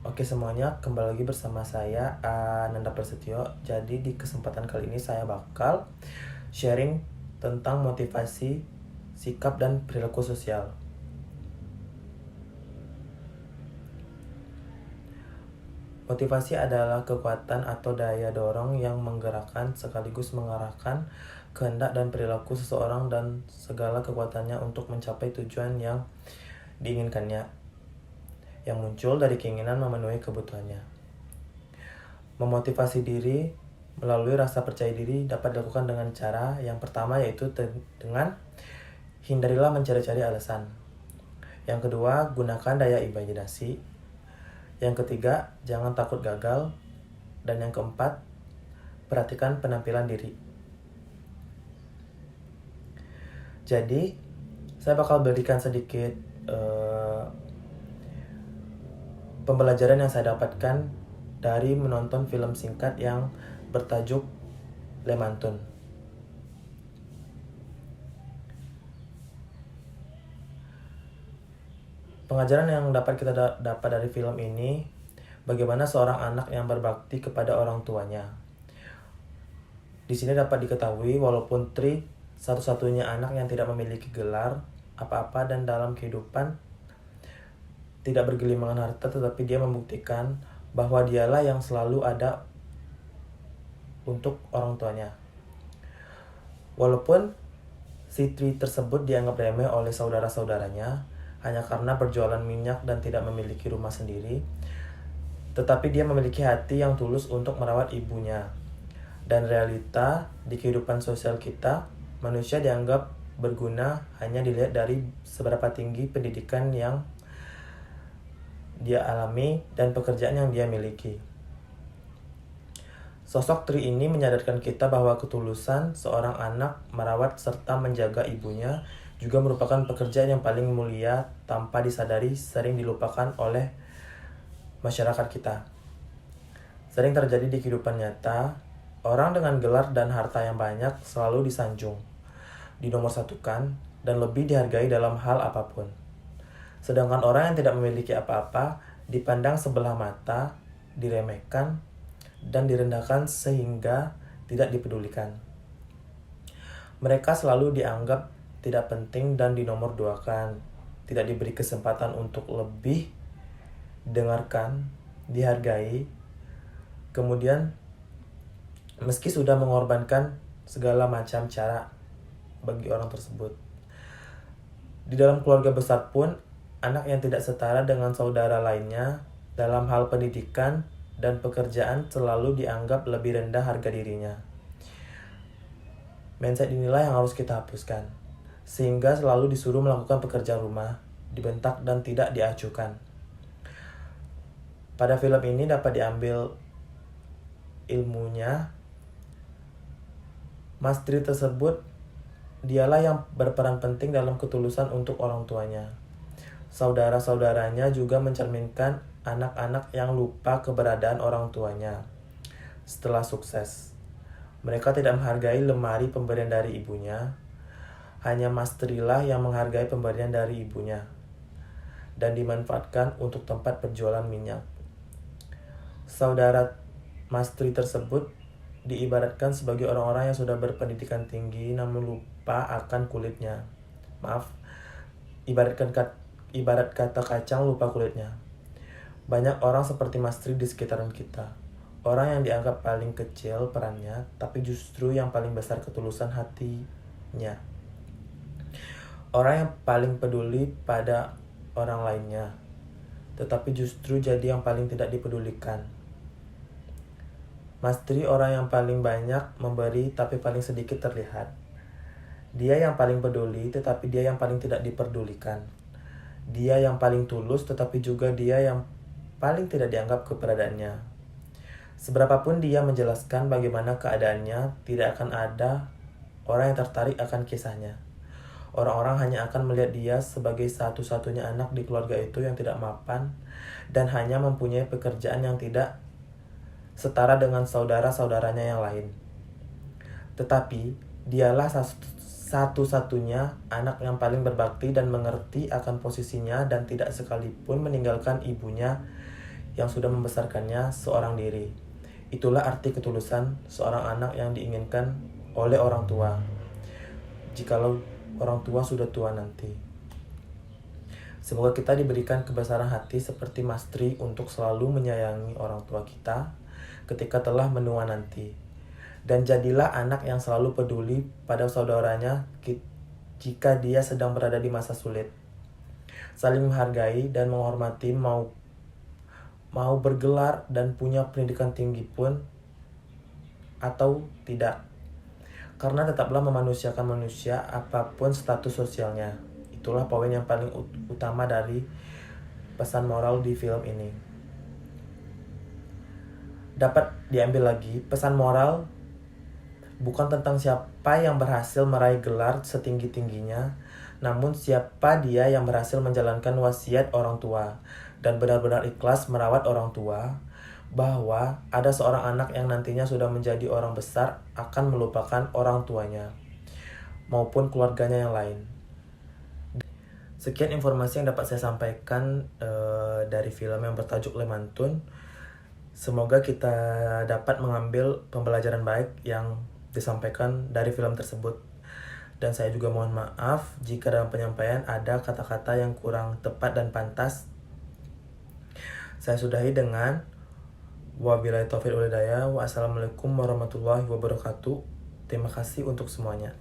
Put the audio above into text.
Oke semuanya, kembali lagi bersama saya Ananda Prasetyo. Jadi di kesempatan kali ini saya bakal sharing tentang motivasi, sikap, dan perilaku sosial. Motivasi adalah kekuatan atau daya dorong yang menggerakkan sekaligus mengarahkan kehendak dan perilaku seseorang dan segala kekuatannya untuk mencapai tujuan yang diinginkannya, yang muncul dari keinginan memenuhi kebutuhannya. Memotivasi diri melalui rasa percaya diri dapat dilakukan dengan cara yang pertama, yaitu dengan hindarilah mencari-cari alasan. Yang kedua, gunakan daya imajinasi. Yang ketiga, jangan takut gagal. Dan yang keempat, perhatikan penampilan diri. Jadi, saya bakal berikan sedikit pembelajaran yang saya dapatkan dari menonton film singkat yang bertajuk Lemantun. Pengajaran yang dapat kita dapat dari film ini, bagaimana seorang anak yang berbakti kepada orang tuanya. Di sini dapat diketahui walaupun Tri satu-satunya anak yang tidak memiliki gelar apa-apa dan dalam kehidupan tidak bergelimangan harta, tetapi dia membuktikan bahwa dialah yang selalu ada untuk orang tuanya. Walaupun si Tri tersebut dianggap remeh oleh saudara-saudaranya hanya karena berjualan minyak dan tidak memiliki rumah sendiri, tetapi dia memiliki hati yang tulus untuk merawat ibunya. Dan realita di kehidupan sosial kita, manusia dianggap berguna hanya dilihat dari seberapa tinggi pendidikan yang dia alami dan pekerjaan yang dia miliki. Sosok Tri ini menyadarkan kita bahwa ketulusan seorang anak merawat serta menjaga ibunya juga merupakan pekerjaan yang paling mulia tanpa disadari sering dilupakan oleh masyarakat kita. Sering terjadi di kehidupan nyata, orang dengan gelar dan harta yang banyak selalu disanjung, dinomorsatukan, dan lebih dihargai dalam hal apapun. Sedangkan orang yang tidak memiliki apa-apa dipandang sebelah mata, diremehkan, dan direndahkan sehingga tidak dipedulikan. Mereka selalu dianggap tidak penting dan dinomorduakan, tidak diberi kesempatan untuk lebih dengarkan, dihargai. Kemudian, meski sudah mengorbankan segala macam cara bagi orang tersebut. Di dalam keluarga besar pun, anak yang tidak setara dengan saudara lainnya dalam hal pendidikan dan pekerjaan selalu dianggap lebih rendah harga dirinya. Mindset inilah yang harus kita hapuskan, sehingga selalu disuruh melakukan pekerjaan rumah, dibentak dan tidak diacuhkan. Pada film ini dapat diambil ilmunya. Mas Tri tersebut dialah yang berperan penting dalam ketulusan untuk orang tuanya. Saudara-saudaranya juga mencerminkan anak-anak yang lupa keberadaan orang tuanya. Setelah sukses, mereka tidak menghargai lemari pemberian dari ibunya. Hanya Mas Tri lah yang menghargai pemberian dari ibunya dan dimanfaatkan untuk tempat penjualan minyak. Saudara Mas Tri tersebut diibaratkan sebagai orang-orang yang sudah berpendidikan tinggi namun lupa akan kulitnya. Ibarat kata kacang lupa kulitnya. Banyak orang seperti Mas Tri di sekitaran kita. Orang yang dianggap paling kecil perannya, tapi justru yang paling besar ketulusan hatinya. Orang yang paling peduli pada orang lainnya, tetapi justru jadi yang paling tidak dipedulikan. Mas Tri orang yang paling banyak memberi tapi paling sedikit terlihat. Dia yang paling peduli tetapi dia yang paling tidak diperdulikan. Dia yang paling tulus tetapi juga dia yang paling tidak dianggap keberadaannya. Seberapapun dia menjelaskan bagaimana keadaannya, tidak akan ada orang yang tertarik akan kisahnya. Orang-orang hanya akan melihat dia sebagai satu-satunya anak di keluarga itu yang tidak mapan dan hanya mempunyai pekerjaan yang tidak setara dengan saudara-saudaranya yang lain. Tetapi dialah satu-satunya anak yang paling berbakti dan mengerti akan posisinya dan tidak sekalipun meninggalkan ibunya yang sudah membesarkannya seorang diri. Itulah arti ketulusan seorang anak yang diinginkan oleh orang tua, jikalau orang tua sudah tua nanti. Semoga kita diberikan kebesaran hati seperti Mas Tri untuk selalu menyayangi orang tua kita ketika telah menua nanti. Dan jadilah anak yang selalu peduli pada saudaranya jika dia sedang berada di masa sulit. Saling menghargai dan menghormati, mau bergelar dan punya pendidikan tinggi pun atau tidak. Karena tetaplah memanusiakan manusia apapun status sosialnya. Itulah poin yang paling utama dari pesan moral di film ini. Dapat diambil lagi, pesan moral bukan tentang siapa yang berhasil meraih gelar setinggi-tingginya, namun siapa dia yang berhasil menjalankan wasiat orang tua dan benar-benar ikhlas merawat orang tua, bahwa ada seorang anak yang nantinya sudah menjadi orang besar akan melupakan orang tuanya maupun keluarganya yang lain. Sekian informasi yang dapat saya sampaikan dari film yang bertajuk Lemantun. Semoga kita dapat mengambil pembelajaran baik yang disampaikan dari film tersebut. Dan saya juga mohon maaf jika dalam penyampaian ada kata-kata yang kurang tepat dan pantas. Saya sudahi dengan wabillahi taufiq wal hidayah. Wassalamualaikum warahmatullahi wabarakatuh. Terima kasih untuk semuanya.